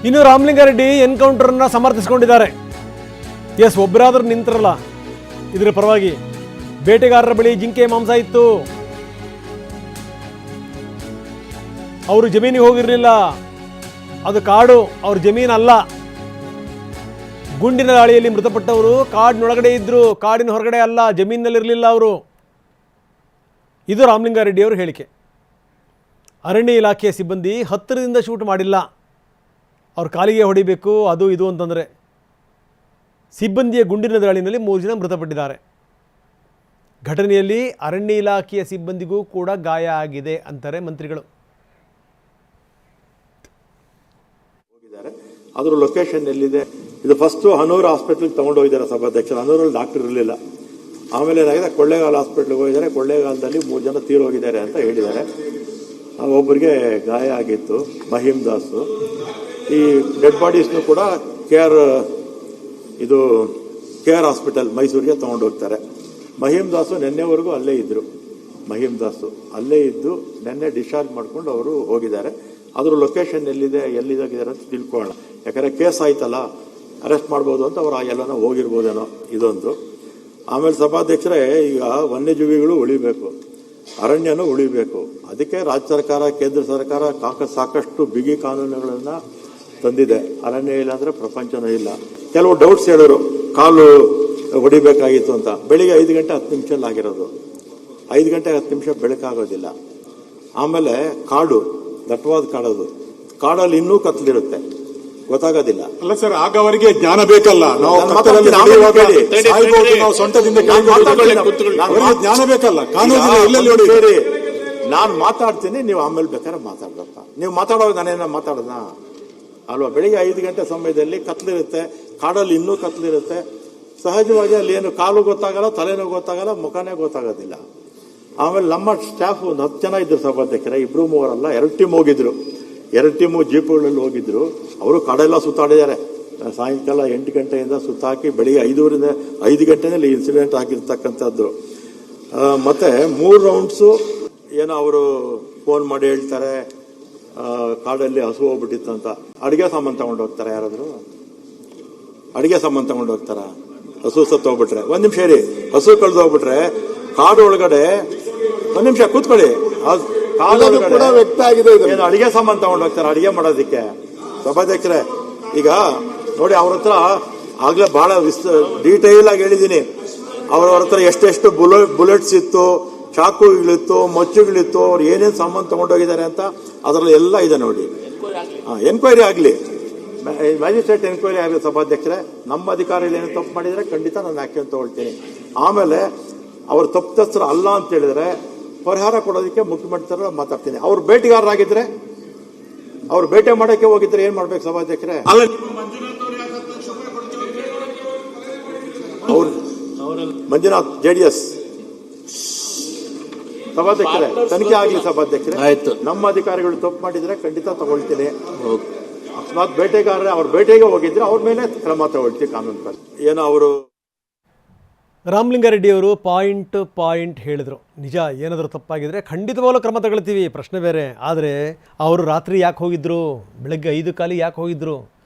ಇನ್ನು ರಾಮಲಿಂಗಾರೆಡ್ಡಿ ಎನ್ಕೌಂಟರ್ನ ಸಮರ್ಥಿಸಿಕೊಂಡಿದ್ದಾರೆ. ಎಸ್, ಒಬ್ಬರಾದ್ರೂ ನಿಂತಿರಲ್ಲ ಇದರ ಪರವಾಗಿ. ಬೇಟೆಗಾರರ ಬಳಿ ಜಿಂಕೆ ಮಾಂಸ ಇತ್ತು, ಅವರು ಜಮೀನಿಗೆ ಹೋಗಿರಲಿಲ್ಲ, ಅದು ಕಾಡು, ಅವ್ರ ಜಮೀನಲ್ಲ. ಗುಂಡಿನ ದಾಳಿಯಲ್ಲಿ ಮೃತಪಟ್ಟವರು ಕಾಡಿನೊಳಗಡೆ ಇದ್ರು, ಕಾಡಿನ ಹೊರಗಡೆ ಅಲ್ಲ, ಜಮೀನಿನಲ್ಲಿರಲಿಲ್ಲ ಅವರು. ಇದು ರಾಮಲಿಂಗಾರೆಡ್ಡಿ ಅವರ ಹೇಳಿಕೆ. ಅರಣ್ಯ ಇಲಾಖೆಯ ಸಿಬ್ಬಂದಿ ಹತ್ತಿರದಿಂದ ಶೂಟ್ ಮಾಡಿಲ್ಲ, ಅವ್ರ ಕಾಲಿಗೆ ಹೊಡಿಬೇಕು ಅದು ಇದು ಅಂತಂದರೆ. ಸಿಬ್ಬಂದಿಯ ಗುಂಡಿನ ದಾಳಿನಲ್ಲಿ 3 ಜನ ಮೃತಪಟ್ಟಿದ್ದಾರೆ. ಘಟನೆಯಲ್ಲಿ ಅರಣ್ಯ ಇಲಾಖೆಯ ಸಿಬ್ಬಂದಿಗೂ ಕೂಡ ಗಾಯ ಆಗಿದೆ ಅಂತಾರೆ ಮಂತ್ರಿಗಳು. ಅದರ ಲೊಕೇಶನ್ ಎಲ್ಲಿದೆ? ಇದು ಫಸ್ಟ್ ಹನೂರು ಹಾಸ್ಪಿಟಲ್ಗೆ ತಗೊಂಡೋಗಿದ್ದಾರೆ ಸಭಾಧ್ಯಕ್ಷರು. ಹನೂರಲ್ಲಿ ಡಾಕ್ಟರ್ ಇರಲಿಲ್ಲ. ಆಮೇಲೆ ಏನಾಗಿದೆ, ಕೊಳ್ಳೇಗಾಲ ಹಾಸ್ಪಿಟ್ಲಿಗೆ ಹೋಗಿದ್ದಾರೆ. ಕೊಳ್ಳೇಗಾಲದಲ್ಲಿ 3 ಜನ ತೀರೋಗಿದ್ದಾರೆ ಅಂತ ಹೇಳಿದ್ದಾರೆ. ಒಬ್ಬರಿಗೆ ಗಾಯ ಆಗಿತ್ತು, ಮಹೀಮ್ ದಾಸು. ಈ ಡೆಡ್ ಬಾಡೀಸ್ನು ಕೂಡ ಕೆ ಆರ್ ಹಾಸ್ಪಿಟಲ್ ಮೈಸೂರಿಗೆ ತಗೊಂಡು ಹೋಗ್ತಾರೆ. ಮಹೀಮ್ ದಾಸು ನಿನ್ನೆವರೆಗೂ ಅಲ್ಲೇ ಇದ್ರು. ಮಹೀಮ್ ದಾಸು ಅಲ್ಲೇ ಇದ್ದು ನಿನ್ನೆ ಡಿಸ್ಚಾರ್ಜ್ ಮಾಡ್ಕೊಂಡು ಅವರು ಹೋಗಿದ್ದಾರೆ. ಅದ್ರ ಲೊಕೇಶನ್ ಎಲ್ಲಿದಾಗಿದ್ದಾರೆ ಅಂತ ತಿಳ್ಕೊಳ್ಳೋಣ. ಯಾಕಂದರೆ ಕೇಸ್ ಆಯ್ತಲ್ಲ, ಅರೆಸ್ಟ್ ಮಾಡ್ಬೋದು ಅಂತ ಅವ್ರು ಎಲ್ಲನೋ ಹೋಗಿರ್ಬೋದೇನೋ, ಇದೊಂದು. ಆಮೇಲೆ ಸಭಾಧ್ಯಕ್ಷರೇ, ಈಗ ವನ್ಯಜೀವಿಗಳು ಉಳಿಬೇಕು, ಅರಣ್ಯನೂ ಉಳಿಬೇಕು. ಅದಕ್ಕೆ ರಾಜ್ಯ ಸರ್ಕಾರ, ಕೇಂದ್ರ ಸರ್ಕಾರ ಸಾಕಷ್ಟು ಬಿಗಿ ಕಾನೂನುಗಳನ್ನು ತಂದಿದೆ. ಅರಣ್ಯ ಇಲ್ಲ ಅಂದರೆ ಪ್ರಪಂಚನೂ ಇಲ್ಲ. ಕೆಲವು ಡೌಟ್ಸ್ ಹೇಳೋರು, ಕಾಲು ಹೊಡಿಬೇಕಾಗಿತ್ತು ಅಂತ. ಬೆಳಿಗ್ಗೆ 5 ಗಂಟೆ 10 ನಿಮಿಷದಲ್ಲಿ ಆಗಿರೋದು. 5 ಗಂಟೆ 10 ನಿಮಿಷ ಬೆಳಕಾಗೋದಿಲ್ಲ. ಆಮೇಲೆ ಕಾಡು, ದಟ್ಟವಾದ ಕಾಡೋದು, ಕಾಡಲ್ಲಿ ಇನ್ನೂ ಕತ್ತಲಿರುತ್ತೆ, ಗೊತ್ತಾಗೋದಿಲ್ಲ. ಅಲ್ಲ ಸರ್, ಆಗ ಅವರಿಗೆ ಜ್ಞಾನ ಬೇಕಲ್ಲ. ನಾವು ಸೊಂಟದಿಂದ ಜ್ಞಾನ ಬೇಕಲ್ಲ, ಕಾನೂನು. ನಾನು ಮಾತಾಡ್ತೀನಿ, ನೀವು ಆಮೇಲೆ ಬೇಕಾದ್ರೆ ಮಾತಾಡ್ಬೇಕ. ನೀವು ಮಾತಾಡೋದು ನಾನೇನ ಮಾತಾಡೋಣ ಅಲ್ವಾ? ಬೆಳಿಗ್ಗೆ 5 ಗಂಟೆ ಸಮಯದಲ್ಲಿ ಕತ್ಲಿರುತ್ತೆ, ಕಾಡಲ್ಲಿ ಇನ್ನೂ ಕತ್ಲಿರುತ್ತೆ. ಸಹಜವಾಗಿ ಅಲ್ಲಿ ಏನು ಕಾಲು ಗೊತ್ತಾಗಲ್ಲ, ತಲೆನೂ ಗೊತ್ತಾಗಲ್ಲ, ಮುಖನೇ ಗೊತ್ತಾಗೋದಿಲ್ಲ. ಆಮೇಲೆ ನಮ್ಮ ಸ್ಟಾಫ್ 10 ಜನ ಇದ್ರು ಸಭಾಧ್ಯಕ್ಷರೇ, 2-3 ಅಲ್ಲ, 2 ಟೀಮ್ ಹೋಗಿದ್ರು. 2 ಟೀಮು ಜೀಪುಗಳಲ್ಲಿ ಹೋಗಿದ್ರು. ಅವರು ಕಾಡೆಲ್ಲ ಸುತ್ತಾಡಿದ್ದಾರೆ. ಸಾಯಂಕಾಲ 8 ಗಂಟೆಯಿಂದ ಸುತ್ತಾಕಿ ಬೆಳಿಗ್ಗೆ 5 ಗಂಟೆನಲ್ಲಿ ಇನ್ಸಿಡೆಂಟ್ ಆಗಿರ್ತಕ್ಕಂಥದ್ದು. ಮತ್ತೆ 3 ರೌಂಡ್ಸು ಏನೋ ಅವರು ಫೋನ್ ಮಾಡಿ ಹೇಳ್ತಾರೆ, ಕಾಡಲ್ಲಿ ಹಸು ಹೋಗ್ಬಿಟ್ಟಿತ್ತು ಅಂತ. ಅಡುಗೆ ಸಾಮಾನು ತಗೊಂಡು ಹೋಗ್ತಾರೆ ಯಾರಾದ್ರು? ಅಡುಗೆ ಸಾಮಾನು ತಗೊಂಡು ಹೋಗ್ತಾರ? ಹಸು ಸತ್ತು ಹೋಗ್ಬಿಟ್ರೆ 1 ನಿಮಿಷ ಇರಿ, ಹಸು ಕಳೆದು ಹೋಗ್ಬಿಟ್ರೆ ಕಾಡು ಒಳಗಡೆ 1 ನಿಮಿಷ ಕೂತ್ಕೊಳ್ಳಿ. ಕೂಡ ವ್ಯಕ್ತ ಆಗಿದೆ. ಏನು ಅಡಿಗೆ ಸಾಮಾನು ತಗೊಂಡು ಹೋಗ್ತಾರೆ ಅಡಿಗೆ ಮಾಡೋದಕ್ಕೆ? ಸಭಾಧ್ಯಕ್ಷರೇ, ಈಗ ನೋಡಿ, ಅವ್ರ ಹತ್ರ ಆಗ್ಲೇ ಬಹಳ ಡೀಟೇಲ್ ಆಗಿ ಹೇಳಿದ್ದೀನಿ. ಅವ್ರ ಹತ್ರ ಎಷ್ಟೆಷ್ಟು ಬುಲೆಟ್ಸ್ ಇತ್ತು, ಚಾಕುಗಳಿತ್ತು, ಮಚ್ಚುಗಳಿತ್ತು, ಅವ್ರು ಏನೇನು ಸಾಮಾನು ತಗೊಂಡೋಗಿದ್ದಾರೆ ಅಂತ ಅದರಲ್ಲಿ ಎಲ್ಲ ಇದೆ ನೋಡಿ. ಎನ್ಕ್ವೈರಿ ಆಗಲಿ, ಮ್ಯಾಜಿಸ್ಟ್ರೇಟ್ ಎನ್ಕ್ವೈರಿ ಆಗಲಿ ಸಭಾಧ್ಯಕ್ಷರೇ. ನಮ್ಮ ಅಧಿಕಾರಿಗಳು ಏನು ತಪ್ಪು ಮಾಡಿದರೆ ಖಂಡಿತ ನಾನು ಆಕ್ಷನ್ ತಗೊಳ್ತೀನಿ. ಆಮೇಲೆ ಅವ್ರು ತಪ್ಪಿತಸ್ಥರು ಅಲ್ಲ ಅಂತ ಹೇಳಿದ್ರೆ ಪರಿಹಾರ ಕೊಡೋದಕ್ಕೆ ಮುಖ್ಯಮಂತ್ರಿ ಮಾತಾಡ್ತೀನಿ. ಅವ್ರು ಬೇಟೆಗಾರರಾಗಿದ್ರೆ, ಅವ್ರು ಬೇಟೆ ಮಾಡೋಕ್ಕೆ ಹೋಗಿದ್ರೆ ಏನ್ ಮಾಡ್ಬೇಕು ಸಭಾಧ್ಯಕ್ಷರೇ? ಅವ್ರು ಮಂಜುನಾಥ್ JDS ಸಭಾಧ್ಯಕ್ಷರೇ, ತನಿಖೆ ಆಗಲಿ ಸಭಾಧ್ಯಕ್ಷರೇ. ನಮ್ಮ ಅಧಿಕಾರಿಗಳು ತಪ್ಪು ಮಾಡಿದ್ರೆ ಖಂಡಿತ ತಗೊಳ್ತೀನಿ. ಅಕಸ್ಮಾತ್ ಬೇಟೆಗಾರರೇ ಅವ್ರ ಬೇಟೆಗೆ ಹೋಗಿದ್ರೆ ಅವ್ರ ಮೇಲೆ ಕ್ರಮ ತಗೊಳ್ತೀವಿ ಕಾನೂನು ಪ್ರಕಾರ. ಏನೋ ಅವರು ರಾಮಲಿಂಗಾರೆಡ್ಡಿ ಅವರು ಪಾಯಿಂಟ್ ಹೇಳಿದರು. ನಿಜ, ಏನಾದರೂ ತಪ್ಪಾಗಿದ್ರೆ ಖಂಡಿತವಾಗಲೂ ಕ್ರಮ ತಗೊಳ್ತೀವಿ, ಪ್ರಶ್ನೆ ಬೇರೆ. ಆದರೆ ಅವರು ರಾತ್ರಿ ಯಾಕೆ ಹೋಗಿದ್ರು? ಬೆಳಗ್ಗೆ 5 ಯಾಕೆ ಹೋಗಿದ್ರು?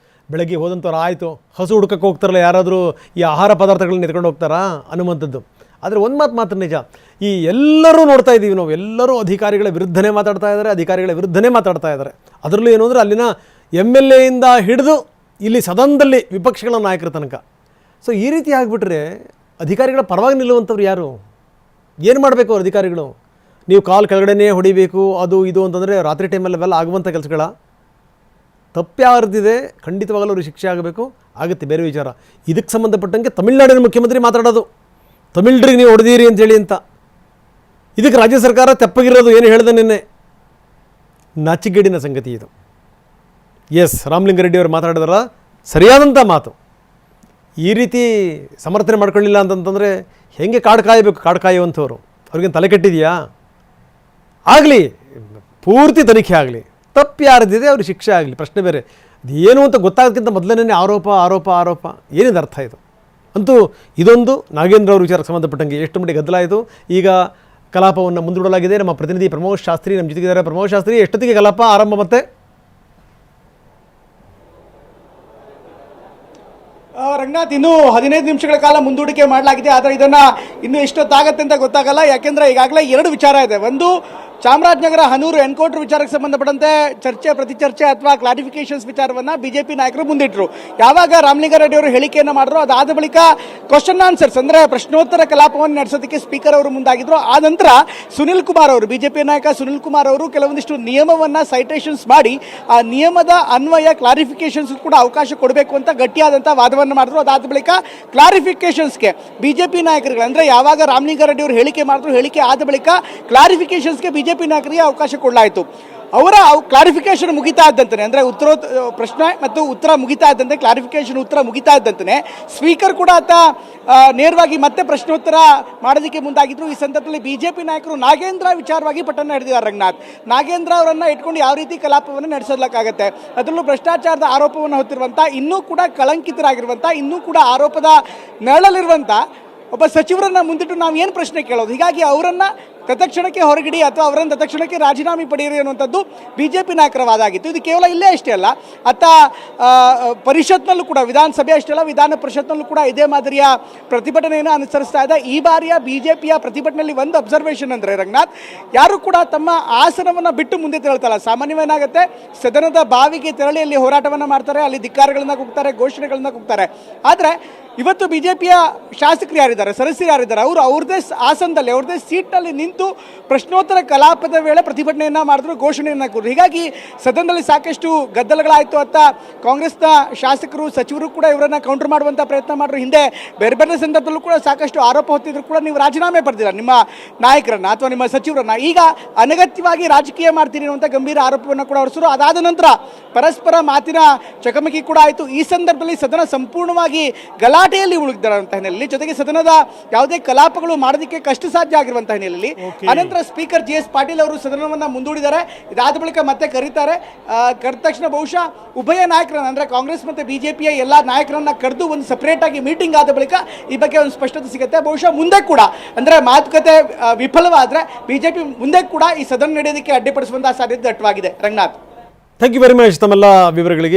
ಬೆಳಗ್ಗೆ ಹೋದಂಥವ್ರು ಆಯಿತು, ಹಸು ಹುಡ್ಕಕ್ಕೆ ಹೋಗ್ತಾರಲ್ಲ ಯಾರಾದರೂ, ಈ ಆಹಾರ ಪದಾರ್ಥಗಳನ್ನ ಎತ್ಕೊಂಡು ಹೋಗ್ತಾರಾ ಅನ್ನುವಂಥದ್ದು. ಆದರೆ ಒಂದು ಮಾತ್ರ ನಿಜ, ಈ ಎಲ್ಲರೂ ನೋಡ್ತಾ ಇದ್ದೀವಿ ನಾವು, ಎಲ್ಲರೂ ಅಧಿಕಾರಿಗಳ ವಿರುದ್ಧನೇ ಮಾತಾಡ್ತಾ ಇದ್ದಾರೆ. ಅದರಲ್ಲೂ ಏನು ಅಂದರೆ ಅಲ್ಲಿನ MLA ಇಂದ ಹಿಡಿದು ಇಲ್ಲಿ ಸದನದಲ್ಲಿ ವಿಪಕ್ಷಗಳ ನಾಯಕರ ತನಕ. ಸೊ ಈ ರೀತಿ ಆಗಿಬಿಟ್ರೆ ಅಧಿಕಾರಿಗಳ ಪರವಾಗಿ ನಿಲ್ಲುವಂಥವ್ರು ಯಾರು? ಏನು ಮಾಡಬೇಕು ಅವ್ರು ಅಧಿಕಾರಿಗಳು? ನೀವು ಕಾಲು ಕೆಳಗಡೆನೇ ಹೊಡಿಬೇಕು ಅದು ಇದು ಅಂತಂದರೆ ರಾತ್ರಿ ಟೈಮಲ್ಲಿ ಅವೆಲ್ಲ ಆಗುವಂಥ ಕೆಲಸಗಳ? ತಪ್ಪ್ಯಾರ್ದಿದೆ, ಖಂಡಿತವಾಗಲೂ ಅವ್ರಿಗೆ ಶಿಕ್ಷೆ ಆಗಬೇಕು. ಆಗುತ್ತೆ, ಬೇರೆ ವಿಚಾರ. ಇದಕ್ಕೆ ಸಂಬಂಧಪಟ್ಟಂಗೆ ತಮಿಳ್ನಾಡಿನ ಮುಖ್ಯಮಂತ್ರಿ ಮಾತಾಡೋದು, ತಮಿಳ್ರಿಗೆ ನೀವು ಹೊಡೆದೀರಿ ಅಂತೇಳಿ ಅಂತ. ಇದಕ್ಕೆ ರಾಜ್ಯ ಸರ್ಕಾರ ತೆಪ್ಪಗಿರೋದು, ಏನು ಹೇಳಿದೆ ನಿನ್ನೆ, ನಾಚಿಗೇಡಿನ ಸಂಗತಿ ಇದು. ಎಸ್, ರಾಮಲಿಂಗಾರೆಡ್ಡಿ ಅವರು ಮಾತಾಡಿದಾರ ಸರಿಯಾದಂಥ ಮಾತು. ಈ ರೀತಿ ಸಮರ್ಥನೆ ಮಾಡ್ಕೊಳ್ಳಿಲ್ಲ ಅಂತಂತಂದರೆ ಹೇಗೆ ಕಾಡು ಕಾಯುವಂಥವ್ರು? ಅವ್ರಿಗೇನು ತಲೆ ಕೆಟ್ಟಿದೆಯಾ? ಆಗಲಿ, ಪೂರ್ತಿ ತನಿಖೆ ಆಗಲಿ, ತಪ್ಪು ಯಾರ್ದಿದೆ ಅವ್ರಿಗೆ ಶಿಕ್ಷೆ ಆಗಲಿ, ಪ್ರಶ್ನೆ ಬೇರೆ. ಅದು ಏನು ಅಂತ ಗೊತ್ತಾಗೋದಕ್ಕಿಂತ ಮೊದಲನೇ ಆರೋಪ ಏನಿದೆ ಅರ್ಥ ಇದು? ಅಂತೂ ಇದೊಂದು ನಾಗೇಂದ್ರ ಅವ್ರ ವಿಚಾರಕ್ಕೆ ಸಂಬಂಧಪಟ್ಟಂಗೆ ಎಷ್ಟು ಮಟ್ಟಿಗೆ ಗದ್ದಲ ಆಯಿತು. ಈಗ ಕಲಾಪವನ್ನು ಮುಂದೂಡಲಾಗಿದೆ. ನಮ್ಮ ಪ್ರತಿನಿಧಿ ಪ್ರಮೋದ್ ಶಾಸ್ತ್ರಿ ನಮ್ಮ ಜೊತೆಗಿದ್ದಾರೆ. ಪ್ರಮೋದ್ ಶಾಸ್ತ್ರಿ, ಎಷ್ಟೊತ್ತಿಗೆ ಕಲಾಪ ಆರಂಭ? ಮತ್ತೆ ರಂಗನಾಥ್, ಇನ್ನೂ 15 ನಿಮಿಷಗಳ ಕಾಲ ಮುಂದೂಡಿಕೆ ಮಾಡಲಾಗಿದೆ. ಆದರೆ ಇದನ್ನ ಇನ್ನು ಎಷ್ಟೊತ್ತಾಗತ್ತೆ ಅಂತ ಗೊತ್ತಾಗಲ್ಲ. ಯಾಕೆಂದ್ರೆ ಈಗಾಗಲೇ 2 ವಿಚಾರ ಇದೆ. ಒಂದು, ಚಾಮರಾಜನಗರ ಹನೂರು ಎನ್ಕೌಂಟರ್ ವಿಚಾರಕ್ಕೆ ಸಂಬಂಧಪಟ್ಟಂತೆ ಚರ್ಚೆ ಪ್ರತಿಚರ್ಚೆ ಅಥವಾ ಕ್ಲಾರಿಫಿಕೇಶನ್ಸ್ ವಿಚಾರವನ್ನ ಬಿಜೆಪಿ ನಾಯಕರು ಮುಂದಿಟ್ಟರು. ಯಾವಾಗ ರಾಮಲಿಂಗಾರೆಡ್ಡಿ ಅವರು ಹೇಳಿಕೆಯನ್ನು ಮಾಡಿದ್ರು, ಅದಾದ ಬಳಿಕ ಕ್ವಶನ್ ಆನ್ಸರ್ಸ್ ಅಂದ್ರೆ ಪ್ರಶ್ನೋತ್ತರ ಕಲಾಪವನ್ನು ನಡೆಸೋದಕ್ಕೆ ಸ್ಪೀಕರ್ ಅವರು ಮುಂದಾಗಿದ್ರು. ಆ ನಂತರ ಸುನಿಲ್ ಕುಮಾರ್ ಅವರು, ಬಿಜೆಪಿ ನಾಯಕ ಸುನಿಲ್ ಕುಮಾರ್ ಅವರು ಕೆಲವೊಂದಿಷ್ಟು ನಿಯಮವನ್ನ ಸೈಟೇಷನ್ಸ್ ಮಾಡಿ ಆ ನಿಯಮದ ಅನ್ವಯ ಕ್ಲಾರಿಫಿಕೇಶನ್ಸ್ ಕೂಡ ಅವಕಾಶ ಕೊಡಬೇಕು ಅಂತ ಗಟ್ಟಿಯಾದಂತಹ ವಾದವನ್ನು ಮಾಡಿದ್ರು. ಅದಾದ ಬಳಿಕ ಕ್ಲಾರಿಫಿಕೇಶನ್ಸ್ಗೆ ಬಿಜೆಪಿ ನಾಯಕರುಗಳು ಅಂದ್ರೆ ಯಾವಾಗ ರಾಮಲಿಂಗಾರೆಡ್ಡಿ ಅವರು ಹೇಳಿಕೆ ಮಾಡಿದ್ರು, ಹೇಳಿಕೆ ಆದ ಬಳಿಕ ಕ್ಲಾರಿಫಿಕೇಶನ್ಸ್ಗೆ ಬಿಜೆಪಿ ನಾಯಕರಿಗೆ ಅವಕಾಶ ಕೊಡಲಾಯಿತು. ಅವರ ಕ್ಲಾರಿಫಿಕೇಶನ್ ಮುಗಿತಾ ಇದ್ದಂತೆ ಅಂದ್ರೆ ಪ್ರಶ್ನೆ ಮತ್ತು ಉತ್ತರ ಮುಗಿತಾ ಇದ್ದಂತೆ, ಕ್ಲಾರಿಫಿಕೇಶನ್ ಉತ್ತರ ಮುಗಿತಾ ಇದ್ದಂತೆ ಸ್ಪೀಕರ್ ಕೂಡ ನೇರವಾಗಿ ಮತ್ತೆ ಪ್ರಶ್ನೋತ್ತರ ಮಾಡೋದಕ್ಕೆ ಮುಂದಾಗಿದ್ರು. ಈ ಸಂದರ್ಭದಲ್ಲಿ ಬಿಜೆಪಿ ನಾಯಕರು ನಾಗೇಂದ್ರ ವಿಚಾರವಾಗಿ ಪಟ್ಟಣ ಹಿಡಿದಿದ್ದಾರೆ. ರಂಗನಾಥ್, ನಾಗೇಂದ್ರ ಅವರನ್ನ ಇಟ್ಕೊಂಡು ಯಾವ ರೀತಿ ಕಲಾಪವನ್ನು ನಡೆಸೋದಕ್ಕಾಗತ್ತೆ, ಅದರಲ್ಲೂ ಭ್ರಷ್ಟಾಚಾರದ ಆರೋಪವನ್ನು ಹೊತ್ತಿರುವಂಥ, ಇನ್ನೂ ಕೂಡ ಕಳಂಕಿತರಾಗಿರುವಂಥ, ಇನ್ನೂ ಕೂಡ ಆರೋಪದ ನೆರಳಲ್ಲಿರುವಂಥ ಒಬ್ಬ ಸಚಿವರನ್ನ ಮುಂದಿಟ್ಟು ನಾವು ಏನು ಪ್ರಶ್ನೆ ಕೇಳೋದು? ಹೀಗಾಗಿ ಅವರನ್ನ ತತ್ಕ್ಷಣಕ್ಕೆ ಹೊರಗಿಡಿ ಅಥವಾ ಅವರನ್ನು ತತ್ಕ್ಷಣಕ್ಕೆ ರಾಜೀನಾಮೆ ಪಡೆಯಿರಿ ಅನ್ನುವಂಥದ್ದು ಬಿಜೆಪಿ ನಾಯಕರ ವಾದ ಆಗಿತ್ತು. ಇದು ಕೇವಲ ಇಲ್ಲೇ ಅಷ್ಟೇ ಅಲ್ಲ, ಪರಿಷತ್ನಲ್ಲೂ ಕೂಡ, ವಿಧಾನಸಭೆ ಅಷ್ಟೇ ಅಲ್ಲ, ವಿಧಾನ ಪರಿಷತ್ನಲ್ಲೂ ಕೂಡ ಇದೇ ಮಾದರಿಯ ಪ್ರತಿಭಟನೆಯನ್ನು ಅನುಸರಿಸ್ತಾ ಇದೆ. ಈ ಬಾರಿಯ ಬಿಜೆಪಿಯ ಪ್ರತಿಭಟನೆಯಲ್ಲಿ ಒಂದು ಅಬ್ಸರ್ವೇಷನ್ ಅಂದರೆ ರಂಗನಾಥ್, ಯಾರು ಕೂಡ ತಮ್ಮ ಆಸನವನ್ನು ಬಿಟ್ಟು ಮುಂದೆ ತೆರಳ್ತಲ್ಲ. ಸಾಮಾನ್ಯವೇನಾಗುತ್ತೆ, ಸದನದ ಬಾವಿಗೆ ತೆರಳಿ ಅಲ್ಲಿ ಹೋರಾಟವನ್ನು ಮಾಡ್ತಾರೆ, ಅಲ್ಲಿ ಧಿಕ್ಕಾರಗಳನ್ನ ಕೂಗ್ತಾರೆ, ಘೋಷಣೆಗಳನ್ನ ಕೂಗ್ತಾರೆ. ಆದರೆ ಇವತ್ತು ಬಿಜೆಪಿಯ ಶಾಸಕರು ಯಾರಿದ್ದಾರೆ, ಸದಸ್ಯರು ಯಾರಿದ್ದಾರೆ, ಅವರು ಅವ್ರದ್ದೇ ಆಸನದಲ್ಲಿ, ಅವ್ರದ್ದೇ ಸೀಟ್ನಲ್ಲಿ ನಿಂತು ಪ್ರಶ್ನೋತ್ತರ ಕಲಾಪದ ವೇಳೆ ಪ್ರತಿಭಟನೆಯನ್ನ ಮಾಡಿದ್ರು, ಘೋಷಣೆಯನ್ನ ಕೂಡಿದ್ರು. ಹೀಗಾಗಿ ಸದನದಲ್ಲಿ ಸಾಕಷ್ಟು ಗದ್ದಲಗಳಾಯಿತು ಅಂತ ಕಾಂಗ್ರೆಸ್ನ ಶಾಸಕರು, ಸಚಿವರು ಕೂಡ ಇವರನ್ನ ಕೌಂಟರ್ ಮಾಡುವಂಥ ಪ್ರಯತ್ನ ಮಾಡಿದ್ರು. ಹಿಂದೆ ಬೇರೆ ಬೇರೆ ಸಂದರ್ಭದಲ್ಲೂ ಕೂಡ ಸಾಕಷ್ಟು ಆರೋಪ ಹೊತ್ತಿದ್ರು ಕೂಡ ನೀವು ರಾಜೀನಾಮೆ ಪಡೆದಿಲ್ಲ ನಿಮ್ಮ ನಾಯಕರನ್ನ ಅಥವಾ ನಿಮ್ಮ ಸಚಿವರನ್ನ, ಈಗ ಅನಗತ್ಯವಾಗಿ ರಾಜಕೀಯ ಮಾಡ್ತೀರಿ ಅನ್ನುವಂಥ ಗಂಭೀರ ಆರೋಪವನ್ನು ಕೂಡ ಹೊರಿಸಿದ್ರು. ಅದಾದ ನಂತರ ಪರಸ್ಪರ ಮಾತಿನ ಚಕಮಕಿ ಕೂಡ ಆಯಿತು. ಈ ಸಂದರ್ಭದಲ್ಲಿ ಸದನ ಸಂಪೂರ್ಣವಾಗಿ ಗಲಾಟೆಯಲ್ಲಿ ಉಳಿದಿರುವಂತಹ ಹಿನ್ನೆಲೆಯಲ್ಲಿ, ಜೊತೆಗೆ ಸದನದ ಯಾವುದೇ ಕಲಾಪಗಳು ಮಾಡೋದಕ್ಕೆ ಕಷ್ಟ ಸಾಧ್ಯ ಆಗಿರುವಂತಹ ಹಿನ್ನೆಲೆಯಲ್ಲಿ ಅನಂತರ ಸ್ಪೀಕರ್ ಜಿ ಎಸ್ ಪಾಟೀಲ್ ಅವರು ಸದನವನ್ನ ಮುಂದೂಡಿದ್ದಾರೆ. ಇದಾದ ಬಳಿಕ ಮತ್ತೆ ಕರೀತಾರೆ. ಕರೆದ ತಕ್ಷಣ ಬಹುಶಃ ಉಭಯ ನಾಯಕರನ್ನ ಅಂದ್ರೆ ಕಾಂಗ್ರೆಸ್ ಮತ್ತೆ ಬಿಜೆಪಿಯ ಎಲ್ಲ ನಾಯಕರನ್ನ ಕರೆದು ಒಂದು ಸಪರೇಟ್ ಆಗಿ ಮೀಟಿಂಗ್ ಆದ ಬಳಿಕ ಈ ಬಗ್ಗೆ ಒಂದು ಸ್ಪಷ್ಟತೆ ಸಿಗುತ್ತೆ. ಬಹುಶಃ ಮುಂದೆ ಕೂಡ ಅಂದ್ರೆ ಮಾತುಕತೆ ವಿಫಲವಾದ್ರೆ ಬಿಜೆಪಿ ಮುಂದೆ ಕೂಡ ಈ ಸದನ ನಡೆಯೋದಕ್ಕೆ ಅಡ್ಡಿಪಡಿಸುವಂತಹ ಸಾಧ್ಯತೆ ದಟ್ಟವಾಗಿದೆ. Ranganath, thank you very much ತಮ್ಮೆಲ್ಲ ವಿವರಗಳಿಗೆ.